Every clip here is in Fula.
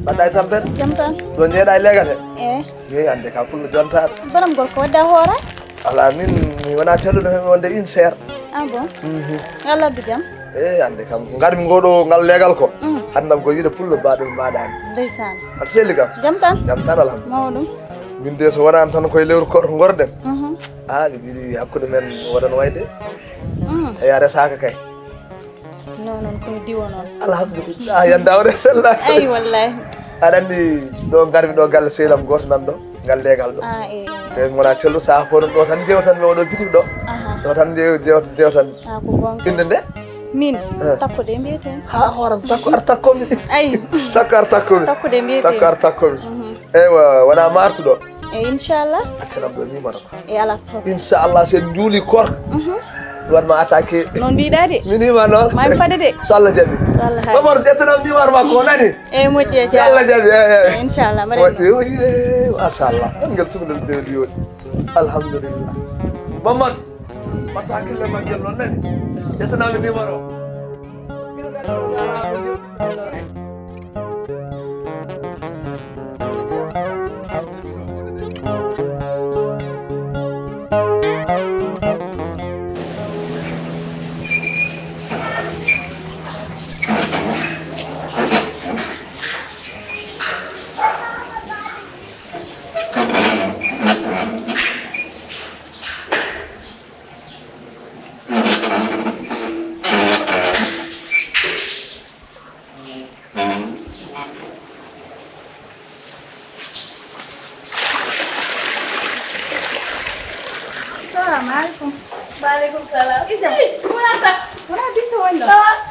Baɗɗa e tampere jam tan ɗo jeeɗa e legate eyi ande ka fullo jontaɗo bonam gorko wadda hoora ala min mi wona telluɗo hen wonde une seere ah bon Allah addu jam ande kam ko garmi ngoɗo ngal legal ko handam ko yiide pullo baɗo mbaɗani ndeysan aɗa selli kam jam tan alhamdulillah mawɗum min de so wonani tan koye lewru koto gorɗen mi ɓiɗi hakkude men waɗano wayde eya resaka kay non non komi diwo noon alhamdulillah yanda o resella ayi wallahi aɗa andi ɗo garmi ɗo galle sehlam goto nan ɗo ngal legal ɗo e e gona cello saha fo ɗo tan jewtanmi oɗo bitik ɗo ɗo tan jewtan ko gonga inde nde min takkude mbiyeten ha hooram takko ar takkomi ayi takko ar takkomi takkude mbiyeten takko ar takkomi eywa wona martuɗo e inchallah accanam ɗo numéro ko e ala problème inchallah sen juuli korka wanma attaqué noon mbiɗa de mi nima noon mami fade de so Allah jaaɓi so Allah haali Mamadou ƴettanam numéro makko o nani eyi moƴƴi e so Allah jaaɓi inchallah moƴƴi machallah ngel cukalel dewdi yoɗi alhamdulillah Mamadou batta hakkille ma ngel noon nani ƴettanami numéro salaamaaleykum maaleykum salaam. Isa wona binta woni ɗo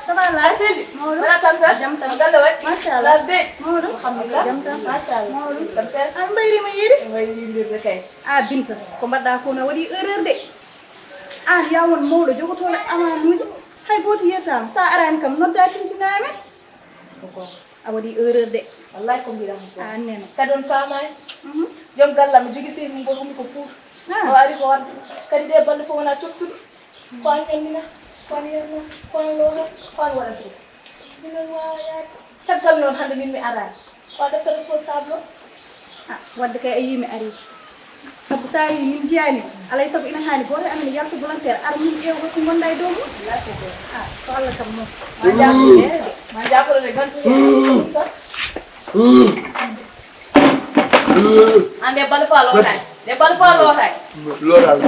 ça va la Aseli. mawɗum Wona tampere. jam tan Galle waɗi. machallah Labde. mawɗum Alhamdulillah. jam tan Machallah. mawɗum Tampere. an mbayrima yiide Way yindirde kay. a binta ko mbaɗɗa ko no waɗi erreur de an ya won mawɗo jogotoɗo amanuji hay goto yiyatama sa arani kam nodda tintinami Koko. a waɗi erreur de Wallahi ko mbiɗam ko. a annene Kadi on faamani. Joom gallam mi jogi sehil mum goto hummi ko Fuuta. O ari ko wadde. Kadi ɗe balle fof wona toftude. Ko an ƴammina. Ko an yerna. Ko an looha. Ko an waɗata ɗum. Minen wawa yaade. Caggal noon hannde min mi arani. O defta responsable o. wadde kay a yimi ari sabu sa yi min jiyani alay sabu ina hani goto amen yalta volontaire ara min ƴeewa ko gonɗa e dow mum so Allah kam noon Ma jaafoɗe de. Ma jaafoɗe gantuɗe. An de balle fa lootay. De balle fa lootay. loral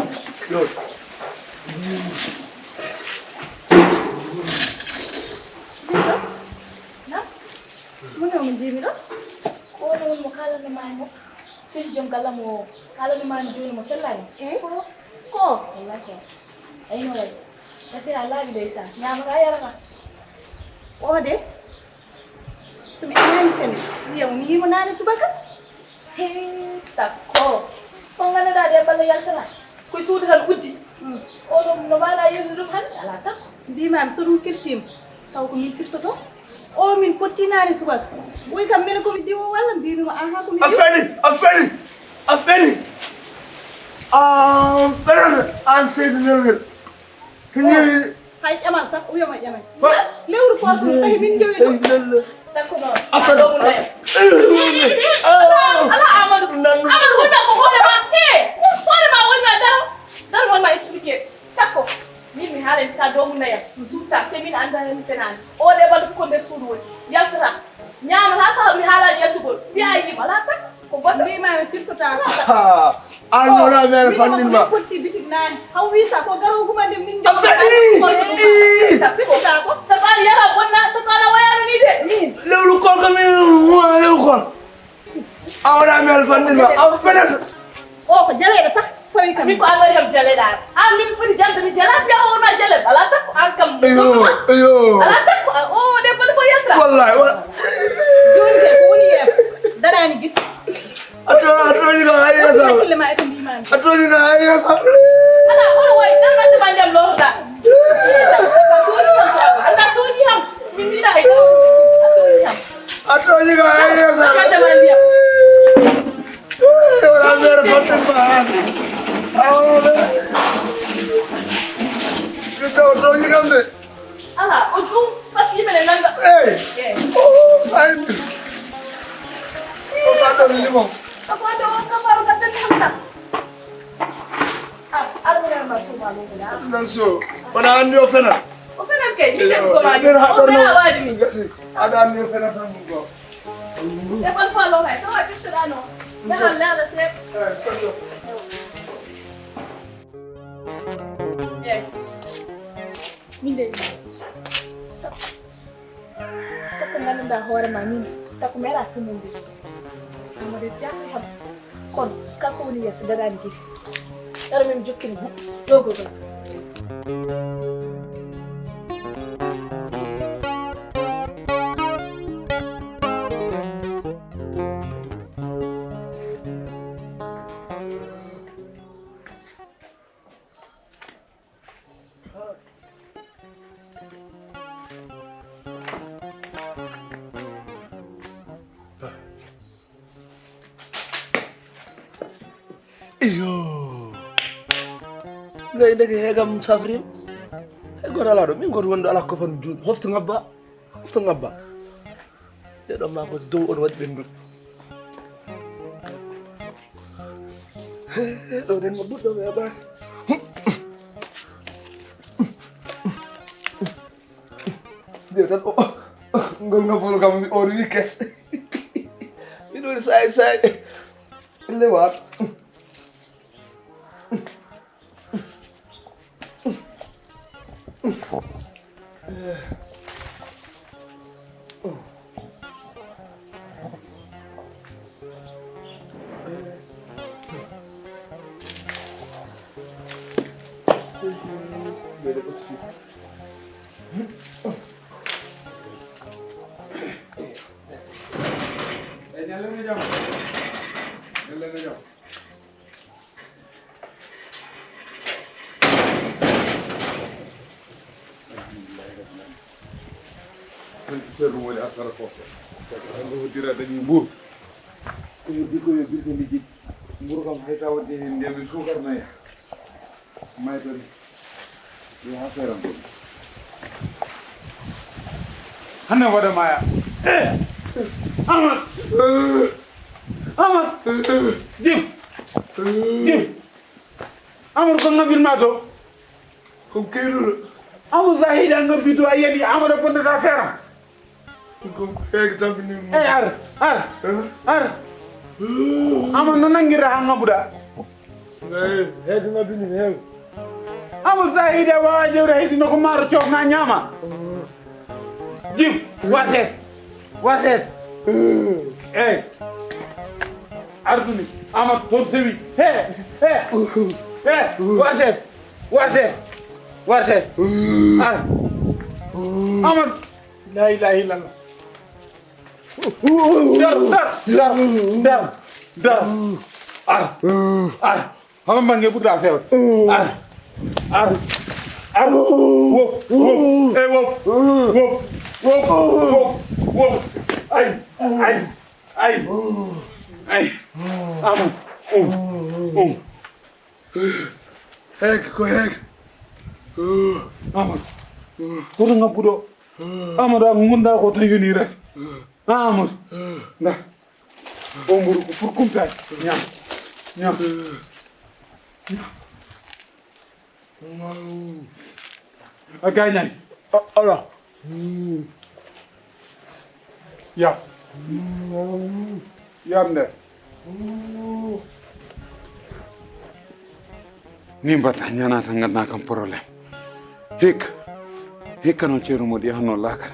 mune omo jimi ɗo Ko woni mo kalano mani mo. Sidi joom gallam o kalano mani joni mo sellani. ko Wallahi ko. Ayno way. Kasi a laaɓi ndeysan. Ñamata yarata. o de somi anani fende wiya mi yimo nane subaka Takko. Ko ganduɗa de balle yaltana. Koye suudu tan uddi. O ɗum no mbaɗa yirde ɗum hannde ala takko. mbimami so ɗum firtima taw ko min firtoto o min pottinani subaka ɓoy kam mene komi diwo walla mbimimo aha komi affaire an seydi newgel hini hay ƴamal sax wiyama ƴamay lewru ko ɗum tawi min jowi ɗum Takko noon. A ɗomu nayo. Ala Amadou. Amadou wonma ko hoorema. Hoorema wonma daro. Daro wonma expliqué. Takko. Min mi haalani ta doomu nayam. Mi suutta te min anda hen fenani. O de balle fof ko nder suudu woni. Yaltata. Ñamata saha mi haalani yaltugol. Mbiya yima ala takko. Ko goɗɗo. mbimami firtotako an wona mere fandinma potti bitik nani haw wisa ko garo humande min Firtotako. Tako aɗa yara bonna. Tako aɗa wayano ni de. lewru kolko min Ahora me alfandima. Am fenêtre. Oh, jale sax fawi kam. mi ko amari am jale dar min furi jalde mi jala bi awona jale ala tak an kam Ayo. ala tak oh de bal fo yatra Wallahi. Jonde ko woni yef. Darani git. Ato yi ga ay sa. Kulle ma etam liman. Ato yi ga ay sa. ala on way tan ma de mandam lo da ala to ni ham min ni da hay Ato yi ga ay sa. ma de mandam Wala mer fonte ba. Ayo. Ato yi ga de. ala o ju parce que menen nanga Hey. Ay. O pa do ni mo. ako do ka faru ka tan hamta armina ma suma lo da Nan so. Wana andi o fena. o fena ke ni fe ko ma Nder ha o borno. fena wadi Gasi. Ada andi o fena tan ko. e bal fa lo hay to wa ci no da hal la se min de takko ganduɗa hoore ma min takko meeɗa finnude amade jaaɓe ham kono kanko woni yeeso dadani guiti ɗaro min jokkini ɗogo ɗo Iyo. Ngay dege hegam safrim. Hegor ala do min gor wondo ala ko fan jun. Hoftu ngabba. Hoftu ngabba. De do ma ko dow on wadi bendu. Do den mo buddo be ba. Dia tan ngol ngabol kam or wi kes. Mi do sai. Lewat. Seru wali akara fofu. Ko dira dañuy mbur. Ko yobbi ko ligi. Mbur kam hayta wadde hen ndemi sukar na ya. May tan yo ha feram do. Hanne wada maya. Ahmad. Ahmad. Dim. Ahmad ko ngabil ma to. Ko kelu. Amu zahida ngabi do ayedi Ahmad ko ndata feram. Ko heg tambi ni. Ar. Ahmad no nangira ha ngabuda. Heg ngabi ni heg. Amu zahida wa jewre hisi no ko maro ciof na nyama. Dim, wates. Arduni, Ahmad to sewi. Wates. Ahmad, la ilaha illallah. Dar. Hama bange buta few. Wop. Ay. Ahmad. Heg ko heg. Ahmad. Ko nga budo. Ahmad ngunda ko tan yoni ref. Ahmad. Nah. Omburu ko pour kumtay. Nyam. Aganya. Ala. Ya. Yamne. Nimba tanyana tanga na kam problème. Hik non ceru modi hanno laka.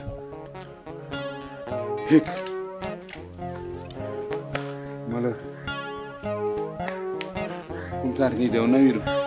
tarni de o nawi ɗum